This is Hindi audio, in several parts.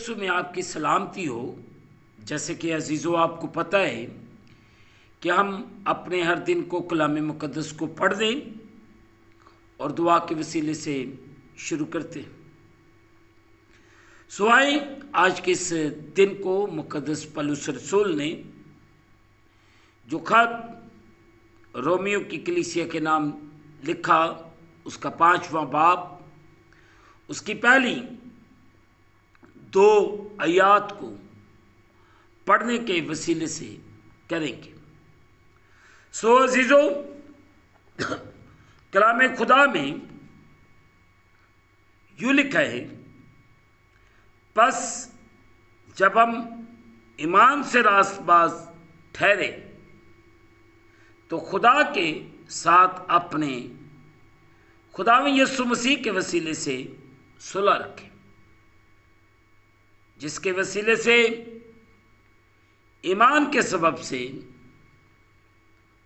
यीशु में आपकी सलामती हो। जैसे कि अजीज़ों आपको पता है कि हम अपने हर दिन को कलाम मुक़द्दस को पढ़ दें और दुआ के वसीले से शुरू करते हैं। सो आए आज के इस दिन को मुक़द्दस पौलुस रसूल ने जो खत रोमियो की कलीसिया के नाम लिखा, उसका 5वां बाब, उसकी पहली 2 आयात को पढ़ने के वसीले से करेंगे। सो अजीज़ों, कलाम खुदा में यूँ लिखा है, बस जब हम ईमान से रास्तबाज ठहरे तो खुदा के साथ अपने खुदावंद यीशु मसीह के वसीले से सुलह रखें, जिसके वसीले से ईमान के सबब से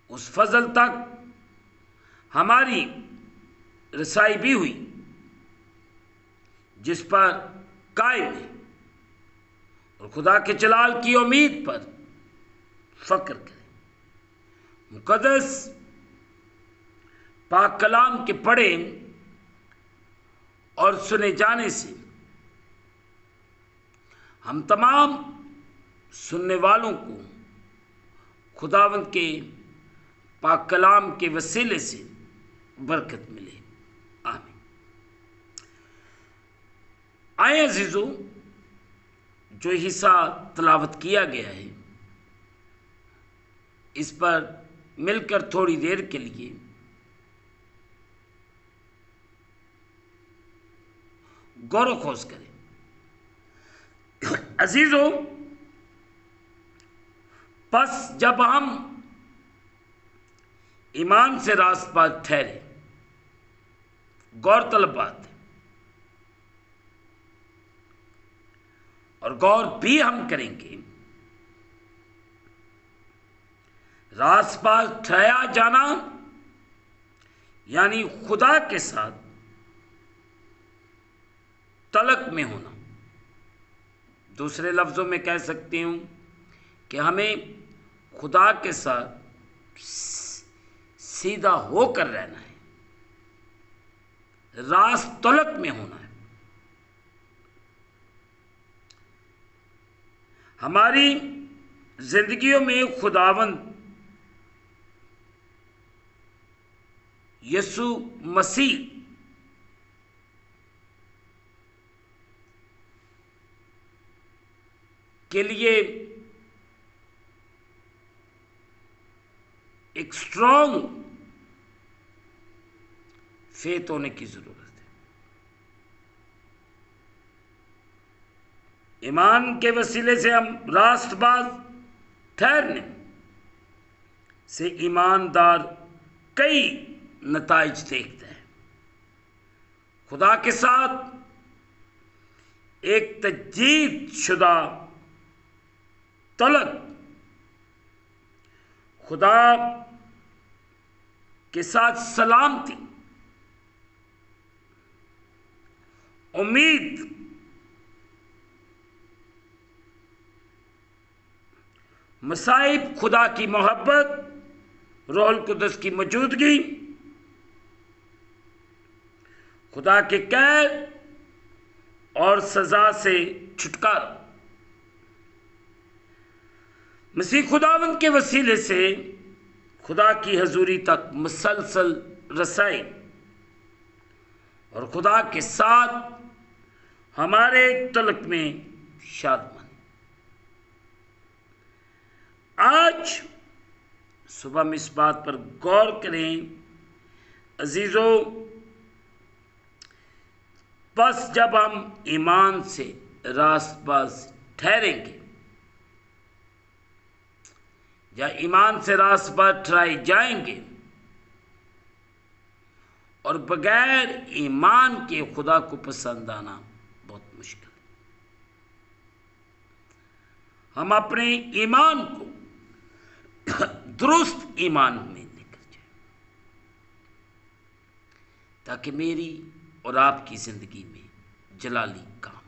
उस फजल तक हमारी रसाई भी हुई जिस पर कायम है, और खुदा के जलाल की उम्मीद पर फक्र करें। मुक़द्दस पाक कलाम के पढ़े और सुने जाने से हम तमाम सुनने वालों को खुदावंद के पाक कलाम के वसीले से बरकत मिले। आमीन। आए अजीज़ों, जो हिस्सा तलावत किया गया है इस पर मिलकर थोड़ी देर के लिए गौर खोज करें। अजीज़ों, बस जब हम ईमान से रास्तबाज ठहरे, गौरतलब बात है, और गौर भी हम करेंगे, रास्तबाज ठहराया जाना यानी खुदा के साथ तलक में होना। दूसरे लफ्ज़ों में कह सकती हूँ कि हमें खुदा के साथ सीधा होकर रहना है, रास्त तलक में होना है। हमारी जिंदगियों में खुदावंद यीशु मसीह के लिए एक स्ट्रॉन्ग फेथ होने की जरूरत है। ईमान के वसीले से हम रास्तबाज ठहरने से ईमानदार कई नताइज देखते हैं। खुदा के साथ एक तजदीद शुदा तलक, खुदा के साथ सलामती, उम्मीद, मसाइब, खुदा की मोहब्बत, रूहुल कुद्दस की मौजूदगी, खुदा के कैद और सजा से छुटकारा, मसीह खुदावंद के वसीले से खुदा की हजूरी तक मुसलसल रसाई, और खुदा के साथ हमारे तलक में शादमानी। आज सुबह में इस बात पर गौर करें अजीज़ों, बस जब हम ईमान से रास्तबाज ठहरेंगे या ईमान से रास्तबाज ठहराए जाएंगे, और बगैर ईमान के खुदा को पसंद आना बहुत मुश्किल है। हम अपने ईमान को दुरुस्त ईमान में लेकर जाए, ताकि मेरी और आपकी जिंदगी में जलाली काम।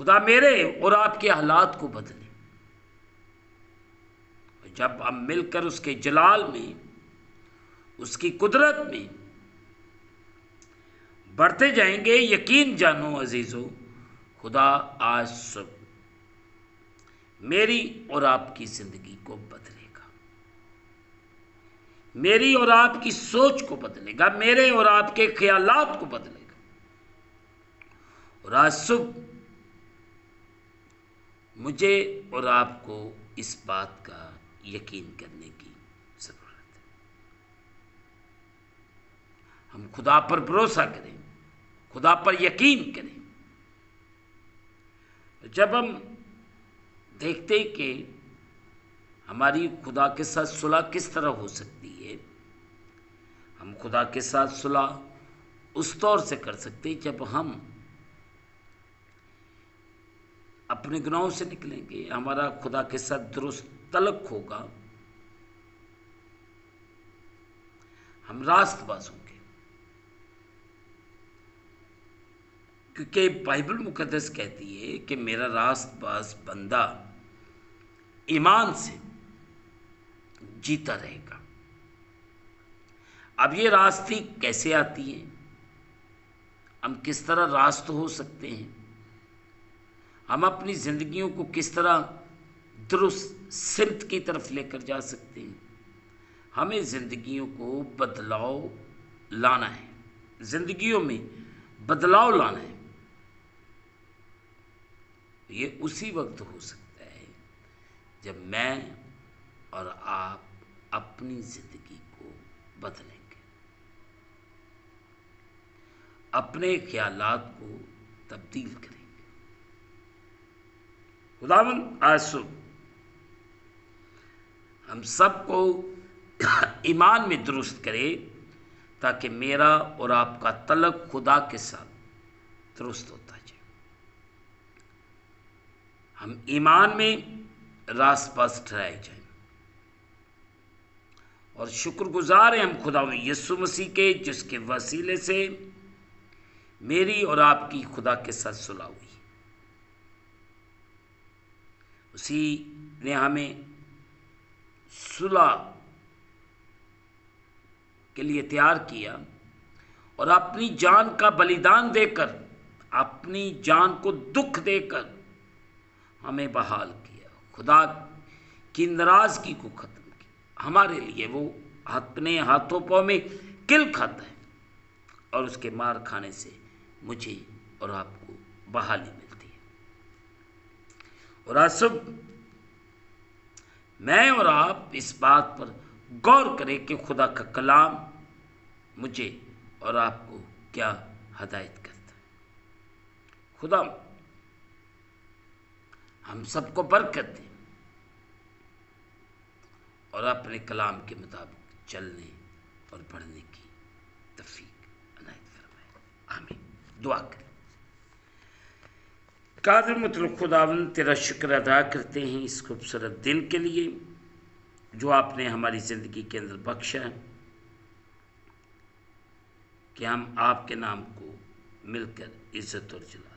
खुदा मेरे और आपके हालात को बदले। जब हम मिलकर उसके जलाल में, उसकी कुदरत में बढ़ते जाएंगे, यकीन जानो अजीजों, खुदा आज सुबह मेरी और आपकी जिंदगी को बदलेगा, मेरी और आपकी सोच को बदलेगा, मेरे और आपके ख्यालात को बदलेगा। और आज सुबह मुझे और आपको इस बात का यकीन करने की जरूरत है। हम खुदा पर भरोसा करें, खुदा पर यकीन करें। जब हम देखते हैं कि हमारी खुदा के साथ सुलह किस तरह हो सकती है, हम खुदा के साथ सुलह उस तौर से कर सकते हैं जब हम अपने गुनाहों से निकलेंगे, हमारा खुदा के साथ दुरुस्त तलक होगा, हम रास्तबाज होंगे। क्योंकि बाइबल मुकद्दस कहती है कि मेरा रास्तबाज बंदा ईमान से जीता रहेगा। अब ये रास्ते कैसे आती है, हम किस तरह रास्त हो सकते हैं, हम अपनी जिंदगियों को किस तरह दुरुस्त सिमत की तरफ लेकर जा सकते हैं। हमें जिंदगियों को बदलाव लाना है, जिंदगियों में बदलाव लाना है। ये उसी वक्त हो सकता है जब मैं और आप अपनी जिंदगी को बदलेंगे, अपने ख्यालात को तब्दील करेंगे। खुदावंद आज सुबह हम सबको ईमान में दुरुस्त करे, ताकि मेरा और आपका तलक खुदा के साथ दुरुस्त होता जाए। हम ईमान में रास्तबाज ठहराए जाए और शुक्रगुजार हैं हम खुदा यीशु मसीह के, जिसके वसीले से मेरी और आपकी खुदा के साथ सुलह हुई। उसी ने हमें सुलह के लिए तैयार किया और अपनी जान का बलिदान देकर, अपनी जान को दुख देकर हमें बहाल किया। खुदा की नाराजगी को खत्म किया हमारे लिए। वो अपने हाथों पांव में किल खाता है और उसके मार खाने से मुझे और आपको बहाली मिलती है। और आज सुबह मैं और आप इस बात पर गौर करें कि खुदा का कलाम मुझे और आपको क्या हदायत करता है। खुदा हम सबको बरकत दे और अपने कलाम के मुताबिक चलने और पढ़ने की तौफीक अनायत फरमाए। आमीन। दुआ करें। कादिर मुतलक खुदावंद, तेरा शुक्र अदा करते हैं इस खूबसूरत दिन के लिए जो आपने हमारी ज़िंदगी के अंदर बख्शा है, कि हम आपके नाम को मिलकर इज्जत और जलाल।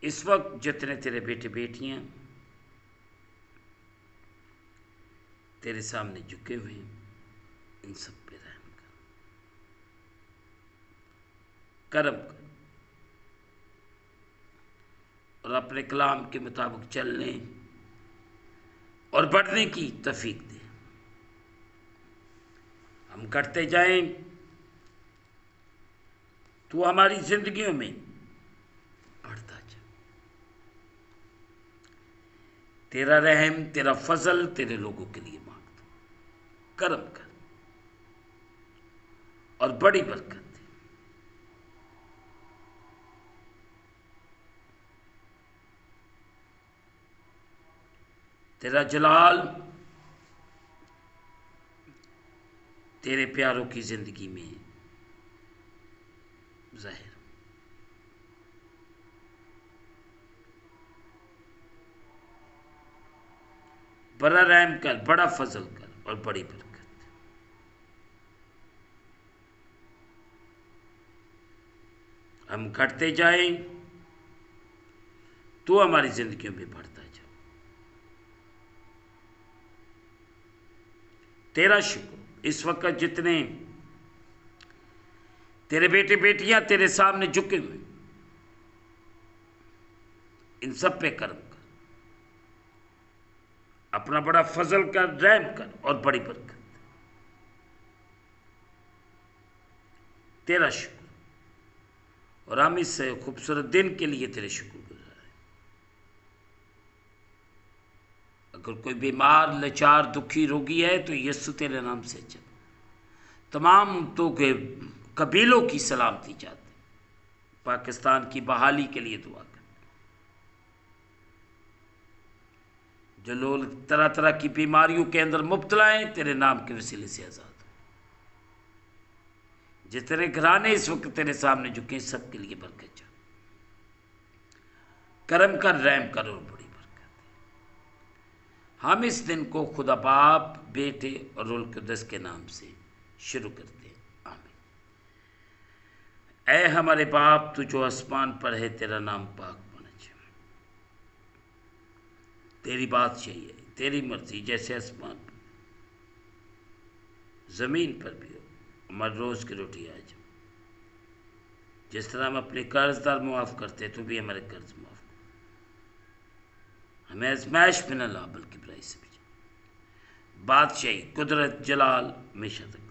इस वक्त जितने तेरे बेटे बेटियां तेरे सामने झुके हुए हैं, इन सब पे रहम कर, करम कर और अपने कलाम के मुताबिक चलने और बढ़ने की तौफीक दे। हम करते जाएं, तू हमारी जिंदगियों में बढ़ता जा। तेरा रहम, तेरा फजल तेरे लोगों के लिए मांग दो, करम कर और बड़ी बरकत दे। तेरा जलाल तेरे प्यारों की जिंदगी में जाहिर। बड़ा रहम कर, बड़ा फजल कर और बड़ी बरकत। हम घटते जाएं, तू हमारी जिंदगियों में बढ़ता जा। तेरा शुक्र इस वक्त जितने तेरे बेटे बेटियां तेरे सामने झुके हुए, इन सब पे कर्म कर, अपना बड़ा फजल कर, रहम कर और बड़ी बरकत। तेरा शुक्र, और हम इस खूबसूरत दिन के लिए तेरे शुक्रगुजार हैं। अगर कोई बीमार, लाचार, दुखी, रोगी है तो यीशु तेरे नाम से चल, तमाम तो के कबीलों की सलामती चाहते, पाकिस्तान की बहाली के लिए दुआ कर। जो लोग तरह तरह की बीमारियों के अंदर मुब्तला हैं, तेरे नाम के वसीले से आज़ाद हो। जितने घराने इस वक्त तेरे सामने झुके, सबके लिए बरकत जा, करम कर, रहम कर और बड़ी बरकत। हम इस दिन को खुदा बाप, बेटे और रूह कुद्दस के नाम से शुरू करते हैं। आमीन। ऐ हमारे बाप, तू जो आसमान पर है, तेरा नाम पाक होना चाहिए। तेरी बात चाहिए, तेरी मर्जी जैसे आसमान पर ज़मीन पर भी हो। हमारे रोज़ की रोटी आज, जिस तरह हम अपने कर्जदार मुआफ़ करते, तो भी हमारे कर्ज माफ़ कर। हमें आज़माइश में न ला, बल्कि बुराई से बचा। बादशाही, कुदरत, जलाल हमेशा तक तेरे।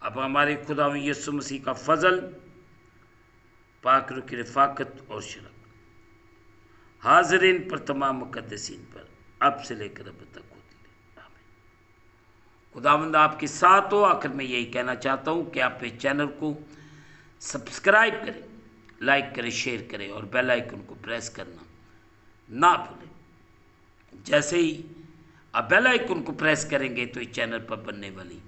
अब हमारे खुदा यीशु मसीह का फजल, पाक रूह की रफ़ाकत और शरफ हाज़रीन पर, तमाम मुक़द्दसीन पर, अब से लेकर अब तक होती रहे। आमीन। खुदावंद आपके साथ हो। आखिर में यही कहना चाहता हूँ कि आप इस चैनल को सब्सक्राइब करें, लाइक करें, शेयर करें और बेल आइकन को प्रेस करना ना भूलें। जैसे ही आप बेल आइकन को प्रेस करेंगे तो इस चैनल पर बनने वाली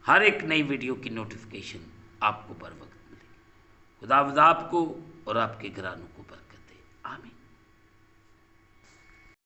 हर एक नई वीडियो की नोटिफिकेशन आपको बर वक्त मिलेगी। खुदावंद आपको और आपके घरानों को बरकत दे। आमीन।